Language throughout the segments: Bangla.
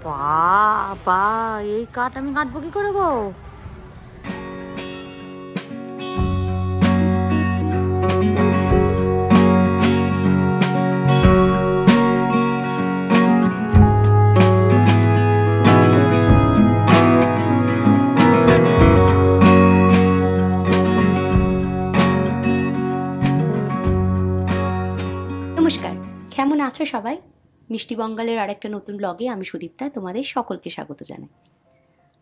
বাবা, এই কাঠ আমি কাটবো কি করে গো? নমস্কার, কেমন আছো সবাই? মিষ্টি বঙ্গালের আরেকটা নতুন ব্লগে আমি সুদীপ্তা তোমাদের সকলকে স্বাগত জানাই।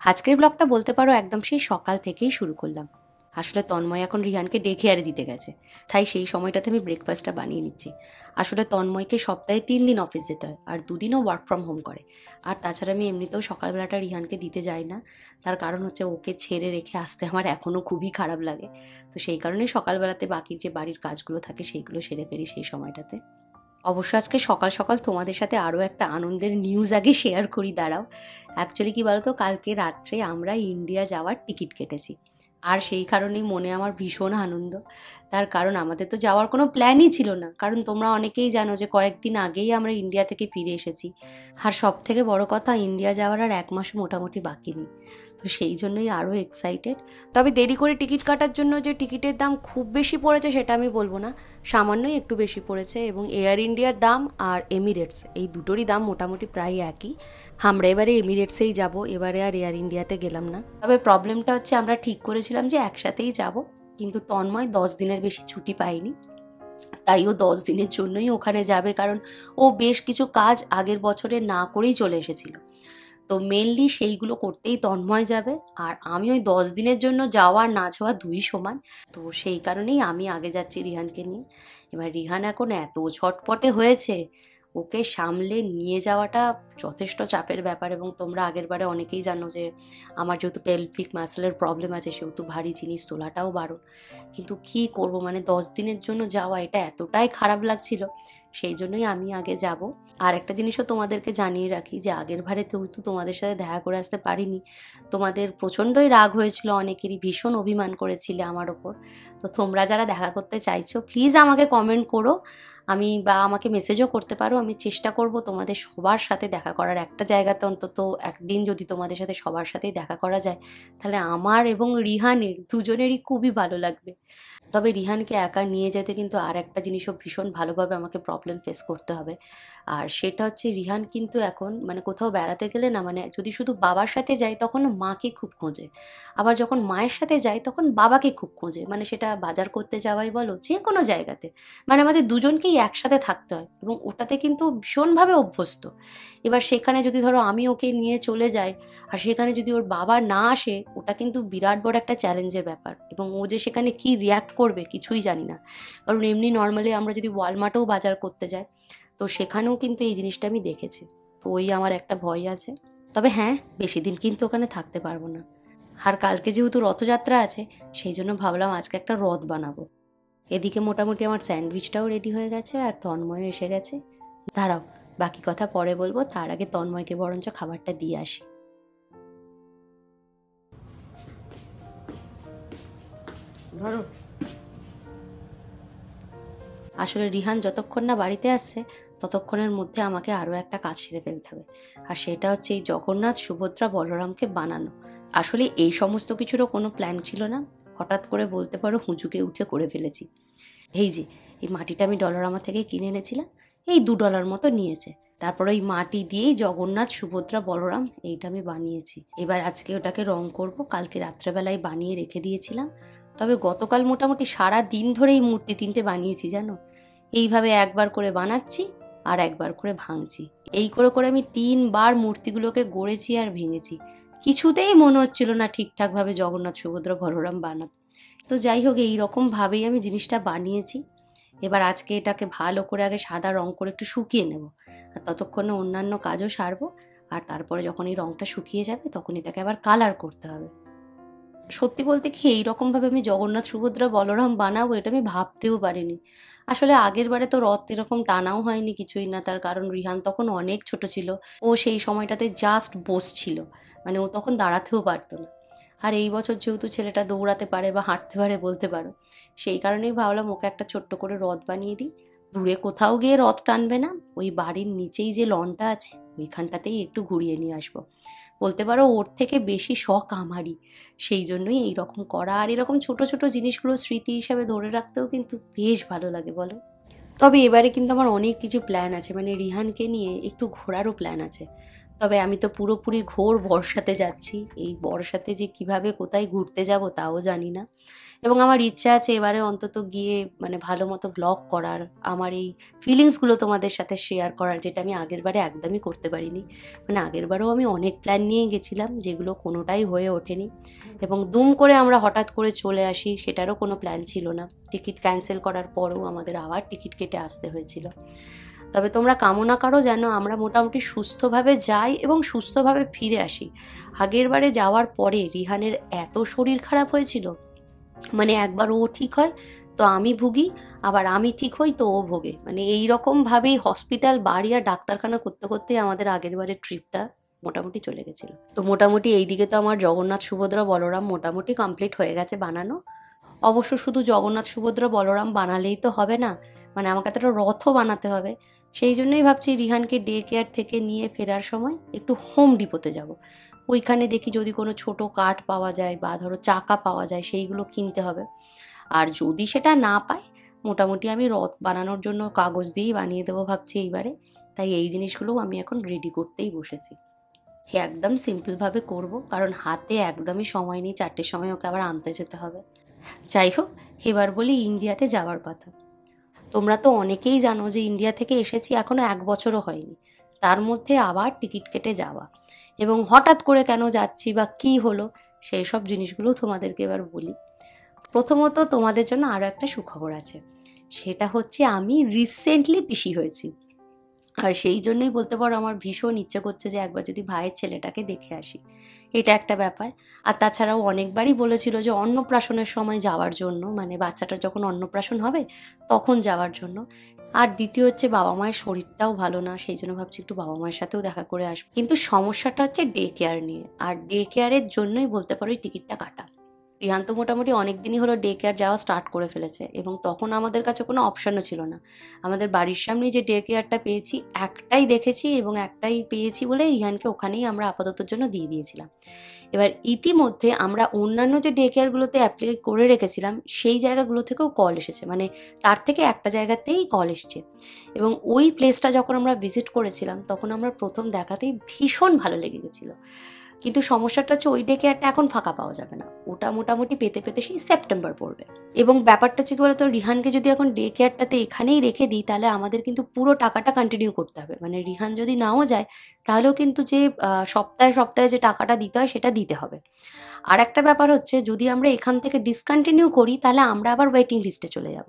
আজকের ব্লগটা বলতে পারো একদম সেই সকাল থেকেই শুরু করলাম। আসলে তন্ময় এখন রিহানকে ডে কেয়ারে দিতে গেছে, তাই সেই সময়টাতে আমি ব্রেকফাস্টটা বানিয়ে নিচ্ছি। আসলে তন্ময়কে সপ্তাহে 3 দিন অফিস যেতে হয়, আর 2 দিনও ওয়ার্ক ফ্রম হোম করে। আর তাছাড়া আমি এমনিতেও সকালবেলাটা রিহানকে দিতে যাই না, তার কারণ হচ্ছে ওকে ছেড়ে রেখে আসতে আমার এখনও খুবই খারাপ লাগে। তো সেই কারণেই সকালবেলাতে বাকি যে বাড়ির কাজগুলো থাকে সেইগুলো সেরে ফেলি সেই সময়টাতে। অবশ্য আজকে সকাল সকাল তোমাদের সাথে আরও একটা আনন্দের নিউজ আগে শেয়ার করি, দাঁড়াও। অ্যাকচুয়ালি কী বলতো, কালকে রাত্রে আমরা ইন্ডিয়া যাওয়ার টিকিট কেটেছি, আর সেই কারণেই মনে আমার ভীষণ আনন্দ। তার কারণ আমাদের তো যাওয়ার কোনো প্ল্যানই ছিল না, কারণ তোমরা অনেকেই জানো যে কয়েকদিন আগেই আমরা ইন্ডিয়া থেকে ফিরে এসেছি। আর সব থেকে বড় কথা, ইন্ডিয়া যাওয়ার আর 1 মাসও মোটামুটি বাকি নেই। তো সেই জন্যই আরও এক্সাইটেড। তবে দেরি করে টিকিট কাটার জন্য যে টিকিটের দাম খুব বেশি পড়েছে সেটা আমি বলবো না, সামান্যই একটু বেশি পড়েছে। এবং এয়ার ইন্ডিয়ার দাম আর এমিরেটস, এই দুটোরই দাম মোটামুটি প্রায় একই। আমরা এবারে এমিরেটসেই যাব, এবারে আর এয়ার ইন্ডিয়াতে গেলাম না। তবে প্রবলেমটা হচ্ছে আমরা ঠিক করেছিলাম যে একসাথেই যাব, কিন্তু তন্ময় 10 দিনের বেশি ছুটি পায়নি, তাই ও 10 দিনের জন্যই ওখানে যাবে। কারণ ও বেশ কিছু কাজ আগের বছরে না করেই চলে এসেছিল, তো মেনলি সেইগুলো করতেই তন্ময় যাবে। আর আমি ওই 10 দিনের জন্য যাওয়া আর না যাওয়া দুই সমান, তো সেই কারণেই আমি আগে যাচ্ছি রিহানকে নিয়ে। এবার রিহান এখন এত ছটপটে হয়েছে, ওকে সামলে নিয়ে যাওয়াটা যথেষ্ট চাপের ব্যাপার। এবং তোমরা আগের বারে অনেকেই জানো যে আমার যেহেতু পেলভিক মাসেলের প্রবলেম আছে, সেহেতু ভারী জিনিস তোলাটাও বারণ। কিন্তু কী করবো, মানে 10 দিনের জন্য যাওয়া এটা এতটাই খারাপ লাগছিল, সেই জন্যই আমি আগে যাব। আর একটা জিনিসও তোমাদেরকে জানিয়ে রাখি যে আগের বারে তো তোমাদের সাথে দেখা করে আসতে পারিনি, তোমাদের প্রচণ্ডই রাগ হয়েছিল, অনেকেরই ভীষণ অভিমান করেছিলে আমার ওপর। তো তোমরা যারা দেখা করতে চাইছো প্লিজ আমাকে কমেন্ট করো, আমি বা আমাকে মেসেজও করতে পারো। আমি চেষ্টা করব তোমাদের সবার সাথে দেখা করার, একটা জায়গাতে অন্তত একদিন যদি তোমাদের সাথে সবার সাথেই দেখা করা যায়, তাহলে আমার এবং রিহানের দুজনেরই খুবই ভালো লাগবে। তবে রিহানকে একা নিয়ে যেতে কিন্তু আর একটা জিনিসও ভীষণ ভালোভাবে আমাকে প্রবলেম ফেস করতে হবে, আর সেটা হচ্ছে রিহান কিন্তু এখন মানে কোথাও বেড়াতে গেলে না, মানে যদি শুধু বাবার সাথে যাই তখন মাকে খুব খোঁজে, আবার যখন মায়ের সাথে যাই তখন বাবাকে খুব খোঁজে। মানে সেটা বাজার করতে যাওয়াই বলো, যে কোনো জায়গাতে, মানে আমাদের দুজনকেই একসাথে থাকতে হয়, এবং ওটাতে কিন্তু ভীষণভাবে অভ্যস্ত। এবার সেখানে যদি ধরো আমি ওকে নিয়ে চলে যাই আর সেখানে যদি ওর বাবা না আসে, ওটা কিন্তু বিরাট বড় একটা চ্যালেঞ্জের ব্যাপার। এবং ও যে সেখানে কি রিয়্যাক্ট করবে কিছুই জানি না, কারণ এমনি নর্মালি আমরা যদি ওয়ালমার্টেও বাজার করতে যাই, তো সেখানেও কিন্তু এই জিনিসটা আমি দেখেছি। তো ওই আমার একটা ভয় আছে। তবে হ্যাঁ, বেশি দিন কিন্তু ওখানে থাকতে পারবো না। আর কালকে যেহেতু রথযাত্রা আছে, সেই জন্য ভাবলাম আজকে একটা রথ বানাবো। এদিকে মোটামুটি আমার স্যান্ডউইচটাও রেডি হয়ে গেছে, আর তন্ময় এসে গেছে। দাঁড়াও, বাকি কথা পরে বলবো, তার আগে তন্ময়কে বরঞ্চ খাবারটা দিয়ে আসি। ধরো, আসলে রিহান যতক্ষণ না বাড়িতে আসছে ততক্ষণের মধ্যে আমাকে আরও একটা কাজ সেরে ফেলতে হবে, আর সেটা হচ্ছে এই জগন্নাথ সুভদ্রা বলরামকে বানানো। আসলে এই সমস্ত কিছুরও কোনো প্ল্যান ছিল না, হঠাৎ করে বলতে পারো হুঁচুকে উঠে করে ফেলেছি। এই যে এই মাটিটা আমি ডলারামা থেকে কিনে এনেছিলাম, এই $2 মতো নিয়েছে। তারপর ওই মাটি দিয়েই জগন্নাথ সুভদ্রা বলরাম এইটা আমি বানিয়েছি। এবার আজকে ওটাকে রং করব, কালকে রাত্রেবেলায় বানিয়ে রেখে দিয়েছিলাম। তবে গতকাল মোটামুটি সারা দিন ধরে এই মূর্তি 3টে বানিয়েছি জানো। এইভাবে একবার করে বানাচ্ছি আর একবার করে ভাঙছি, এই করে করে আমি 3বার মূর্তিগুলোকে গড়েছি আর ভেঙেছি। কিছুতেই মনে হচ্ছিল না ঠিকঠাকভাবে জগন্নাথ সুভদ্রা বলরাম বানাবো। তো যাই হোক, এইরকমভাবেই আমি জিনিসটা বানিয়েছি। এবার আজকে এটাকে ভালো করে আগে সাদা রং করে একটু শুকিয়ে নেব, আর ততক্ষণে অন্যান্য কাজও সারবো। আর তারপরে যখন এই রংটা শুকিয়ে যাবে তখন এটাকে আবার কালার করতে হবে। সত্যি বলতে কি, এইরকমভাবে আমি জগন্নাথ সুভদ্রা বলরাম বানাবো এটা আমি ভাবতেও পারিনি। আসলে আগের বারে তো রথ এরকম টানাও হয়নি কিছুই না, তার কারণ রিহান তখন অনেক ছোট ছিল, ও সেই সময়টাতে জাস্ট বসছিল, মানে ও তখন দাঁড়াতেও পারতো না। আর এই বছর যেহেতু ছেলেটা দৌড়াতে পারে বা হাঁটতে পারে বলতে পারো, সেই কারণেই ভাবলাম ওকে একটা ছোট্ট করে রথ বানিয়ে দিই। দূরে কোথাও গিয়ে রথ টানবে না, ওই বাড়ির নিচেই যে লনটা আছে ওইখানটাতেই একটু ঘুরিয়ে নিয়ে আসবো। বলতে পারো ওর থেকে বেশি শখ আমারই, সেই জন্যই এইরকম করা। আর এরকম ছোট ছোট জিনিসগুলো স্মৃতি হিসাবে ধরে রাখতেও কিন্তু বেশ ভালো লাগে বলো। তবে এবারে কিন্তু আমার অনেক কিছু প্ল্যান আছে, মানে রিহানকে নিয়ে একটু ঘোরারও প্ল্যান আছে। তবে আমি তো পুরোপুরি ঘোর বর্ষাতে যাচ্ছি, এই বর্ষাতে যে কিভাবে কোথায় ঘুরতে যাব তাও জানি না। এবং আমার ইচ্ছা আছে এবারে অন্তত গিয়ে মানে ভালো মতো ব্লগ করার, আমার এই ফিলিংসগুলো তোমাদের সাথে শেয়ার করার, যেটা আমি আগের বারে একদমই করতে পারিনি। মানে আগের বারেও আমি অনেক প্ল্যান নিয়ে গেছিলাম যেগুলো কোনোটাই হয়ে ওঠেনি, এবং দুম করে আমরা হঠাৎ করে চলে আসি, সেটারও কোনো প্ল্যান ছিল না। টিকিট ক্যান্সেল করার পরেও আমাদের আবার টিকিট কেটে আসতে হয়েছিল। তবে তোমরা কামনা করো যেন আমরা মোটামুটি সুস্থভাবে যাই এবং সুস্থভাবে ফিরে আসি। আগের বারে যাওয়ার পরে রিহানের এত শরীর খারাপ হয়েছিল, মানে একবার ও ঠিক হয় তো আমি ভুগি, আবার আমি ঠিক হই তো ও ভোগে, মানে এইরকমভাবেই হসপিটাল বাড়ি আর ডাক্তারখানা করতে করতেই আমাদের আগের বারের ট্রিপটা মোটামুটি চলে গেছিল। তো মোটামুটি এইদিকে তো আমার জগন্নাথ সুভদ্রা বলরাম মোটামুটি কমপ্লিট হয়ে গেছে বানানো। অবশ্য শুধু জগন্নাথ সুভদ্রা বলরাম বানালেই তো হবে না, মানে আমাকে একটা রথও বানাতে হবে। সেই জন্যই ভাবছি রিহানকে ডে কেয়ার থেকে নিয়ে ফেরার সময় একটু হোম ডিপোতে যাব। ওইখানে দেখি যদি কোনো ছোট কাঠ পাওয়া যায় বা ধরো চাকা পাওয়া যায়, সেইগুলো কিনতে হবে। আর যদি সেটা না পাই, মোটামুটি আমি রথ বানানোর জন্য কাগজ দিয়েই বানিয়ে দেবো ভাবছি এইবারে। তাই এই জিনিসগুলোও আমি এখন রেডি করতেই বসেছি। একদম সিম্পলভাবে করব, কারণ হাতে একদমই সময় নেই, 4টের সময় ওকে আবার আনতে যেতে হবে। যাই হোক, এবার বলি ইন্ডিয়াতে যাওয়ার কথা। তোমরা তো অনেকেই জানো যে ইন্ডিয়া থেকে এসেছি এখনো 1 বছরও হয়নি, তার মধ্যে আবার টিকিট কেটে যাওয়া, এবং হঠাৎ করে কেন যাচ্ছি বা কি হলো সেই সব জিনিসগুলো তোমাদেরকে এবার বলি। প্রথমত তোমাদের জন্য আরও একটা সুখবর আছে, সেটা হচ্ছে আমি রিসেন্টলি পিসি হয়েছি। আর সেই জন্যই বলতে পারো আমার ভীষণ ইচ্ছে করছে যে একবার যদি ভাইয়ের ছেলেটাকে দেখে আসি, এটা একটা ব্যাপার। আর তাছাড়াও অনেকবারই বলেছিল যে অন্নপ্রাশনের সময় যাওয়ার জন্য, মানে বাচ্চাটার যখন অন্নপ্রাশন হবে তখন যাওয়ার জন্য। আর দ্বিতীয় হচ্ছে বাবা মায়ের শরীরটাও ভালো না, সেই জন্য ভাবছি একটু বাবা মায়ের সাথেও দেখা করে আসবো। কিন্তু সমস্যাটা হচ্ছে ডে কেয়ার নিয়ে, আর ডে কেয়ারের জন্যই বলতে পারো এই টিকিটটা কাটা। রিহান তো মোটামুটি অনেক দিনই হলো ডে কেয়ার যাওয়া স্টার্ট করে ফেলেছে, এবং তখন আমাদের কাছে কোনো অপশানও ছিল না। আমাদের বাড়ির সামনেই যে ডে কেয়ারটা পেয়েছি, একটাই দেখেছি এবং একটাই পেয়েছি বলে রিহানকে ওখানেই আমরা আপাততর জন্য দিয়ে দিয়েছিলাম। এবার ইতিমধ্যে আমরা অন্যান্য যে ডে কেয়ারগুলোতে অ্যাপ্লাই করে রেখেছিলাম সেই জায়গাগুলো থেকেও কল এসেছে, মানে তার থেকে একটা জায়গাতেই কল এসছে। এবং ওই প্লেসটা যখন আমরা ভিজিট করেছিলাম তখন আমরা প্রথম দেখাতেই ভীষণ ভালো লেগে গেছিলো। কিন্তু সমস্যাটা হচ্ছে ওই ডে কেয়ারটা এখন ফাঁকা পাওয়া যাবে না, ওটা মোটামুটি পেতে পেতে সেই সেপ্টেম্বর পড়বে। এবং ব্যাপারটা হচ্ছে কি বলতো, রিহানকে যদি এখন ডে কেয়ারটাতে এখানেই রেখে দিই তাহলে আমাদের কিন্তু পুরো টাকাটা কন্টিনিউ করতে হবে, মানে রিহান যদি নাও যায় তাহলেও কিন্তু যে সপ্তাহে সপ্তাহে যে টাকাটা দিতে হয় সেটা দিতে হবে। আর একটা ব্যাপার হচ্ছে, যদি আমরা এখান থেকে ডিসকন্টিনিউ করি তাহলে আমরা আবার ওয়েটিং লিস্টে চলে যাব,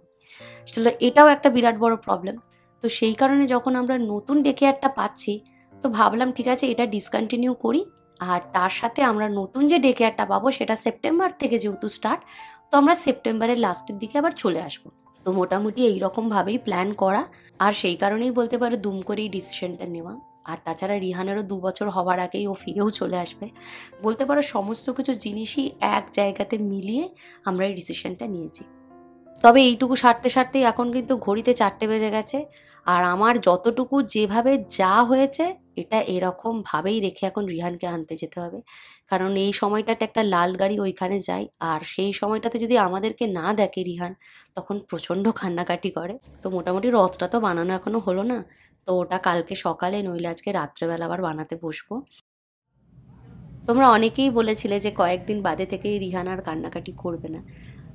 এটাও একটা বিরাট বড় প্রবলেম। তো সেই কারণে যখন আমরা নতুন ডে কেয়ারটা পাচ্ছি, তো ভাবলাম ঠিক আছে এটা ডিসকন্টিনিউ করি, আর তার সাথে আমরা নতুন যে ডে কেয়ারটা পাবো সেটা সেপ্টেম্বর থেকে যেহেতু স্টার্ট, তো আমরা সেপ্টেম্বরের লাস্টের দিকে আবার চলে আসবো। তো মোটামুটি এইরকমভাবেই প্ল্যান করা, আর সেই কারণেই বলতে পারো দুম করেই ডিসিশনটা নেওয়া। আর তাছাড়া রিহানেরও 2 বছর হবার আগেই ও ফিরেও চলে আসবে, বলতে পারো সমস্ত কিছু জিনিসই এক জায়গাতে মিলিয়ে আমরা এই ডিসিশনটা নিয়েছি। তবে এইটুকু সারতে সারতেই এখন কিন্তু ঘড়িতে 4টে বেজে গেছে, আর আমার যতটুকু যেভাবে যা হয়েছে এটা এরকমভাবেই রেখে এখন রিহানকে আনতে যেতে হবে। কারণ এই সময়টাতে একটা লাল গাড়ি ওইখানে যায়, আর সেই সময়টাতে যদি আমাদেরকে না দেখে রিহান তখন প্রচণ্ড কান্নাকাটি করে। তো মোটামুটি রথটা তো বানানো এখনো হলো না, তো ওটা কালকে সকালে নইলে আজকে রাত্রেবেলা আবার বানাতে বসবো। তোমরা অনেকেই বলেছিলে যে কয়েকদিন বাদে থেকেই রিহান আর কান্নাকাটি করবে না,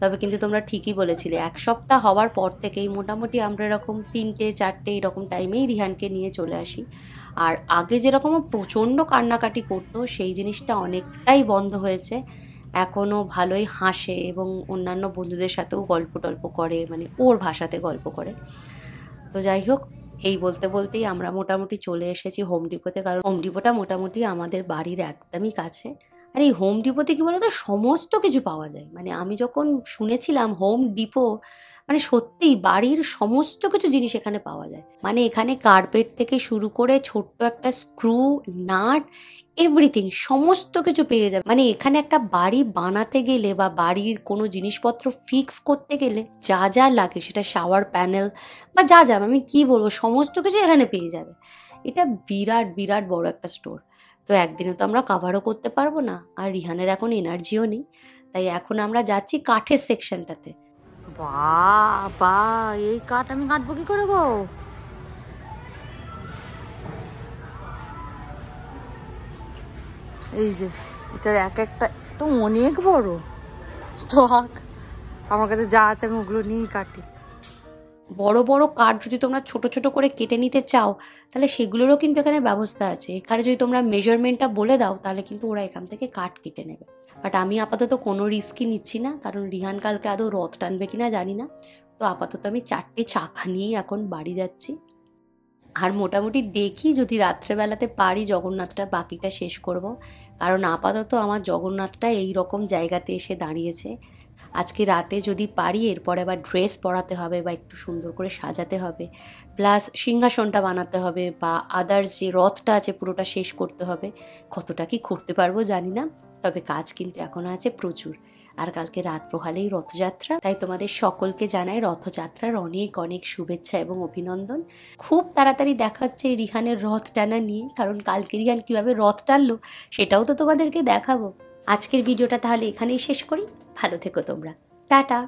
তবে কিন্তু তোমরা ঠিকই বলেছিলে। 1 সপ্তাহ হওয়ার পর থেকেই মোটামুটি আমরা এরকম 3টে 4টে এরকম টাইমেই রিহানকে নিয়ে চলে আসি। আর আগে যেরকম প্রচণ্ড কান্নাকাটি করতো সেই জিনিসটা অনেকটাই বন্ধ হয়েছে, এখনও ভালোই হাসে এবং অন্যান্য বন্ধুদের সাথেও গল্প টল্প করে, মানে ওর ভাষাতে গল্প করে। তো যাই হোক, এই বলতে বলতেই আমরা মোটামুটি চলে এসেছি হোম ডিপোতে, কারণ হোম ডিপোটা মোটামুটি আমাদের বাড়ির একদমই কাছে। আর এই হোম ডিপোতে কি বলতো সমস্ত কিছু পাওয়া যায়। মানে আমি যখন শুনেছিলাম হোম ডিপো মানে সত্যিই বাড়ির সমস্ত কিছু জিনিস এখানে পাওয়া যায়। মানে এখানে কার্পেট থেকে শুরু করে ছোট্ট একটা স্ক্রু, নাট, এভরিথিং সমস্ত কিছু পেয়ে যাবে। মানে এখানে একটা বাড়ি বানাতে গেলে বা বাড়ির কোনো জিনিসপত্র ফিক্স করতে গেলে যা যা লাগে, সেটা শাওয়ার প্যানেল বা যা যা আমি কি বলবো সমস্ত কিছু এখানে পেয়ে যাবে। এটা বিরাট বিরাট বড় একটা স্টোর। তো একদিনে তো আমরা কাভারও করতে পারবো না, আর রিহানের এখন এনার্জিও নেই, তাই এখন আমরা যাচ্ছি কাঠের সেকশনটাতে। বাবা, এই কাঠ আমি কাটবো কি করে গো? এই যে এটার এক একটা তো অনেক বড়। থাক, আমার কাছে যা আছে আমি ওগুলো নিয়েই কাটি। বড় বড় কাঠ যদি তোমরা ছোট ছোট করে কেটে নিতে চাও তাহলে সেগুলোরও কিন্তু এখানে ব্যবস্থা আছে। এখানে যদি তোমরা মেজারমেন্টটা বলে দাও তাহলে কিন্তু ওরা এখান থেকে কাঠ কেটে নেবে। বাট আমি আপাতত কোনো রিস্কই নিচ্ছি না, কারণ রিহান কালকে আদৌ রথ টানবে কিনা জানি না। তো আপাতত আমি 4টে চাকা নিয়েই এখন বাড়ি যাচ্ছি। আর মোটামুটি দেখি যদি রাত্রেবেলাতে পারি জগন্নাথটা বাকিটা শেষ করব, কারণ আপাতত আমার জগন্নাথটা এই রকম জায়গাতে এসে দাঁড়িয়েছে। আজকে রাতে যদি পারি এরপরে আবার ড্রেস পরাতে হবে বা একটু সুন্দর করে সাজাতে হবে, প্লাস সিংহাসনটা বানাতে হবে বা আদার্স যে রথটা আছে পুরোটা শেষ করতে হবে। কতটা কি করতে পারবো জানি না, তবে কাজ কিন্তু এখনো আছে প্রচুর। আর কালকে রাত পোহালেই রথযাত্রা, তাই তোমাদের সকলকে জানাই রথযাত্রার অনেক অনেক শুভেচ্ছা এবং অভিনন্দন। খুব তাড়াতাড়ি দেখা হচ্ছে রিহানের রথ টানা নিয়ে, কারণ কালকে রিহান কীভাবে রথ টানলো সেটাও তো তোমাদেরকে দেখাবো। আজকের ভিডিওটা তাহলে এখানেই শেষ করি। ভালো থেকো তোমরা, টাটা।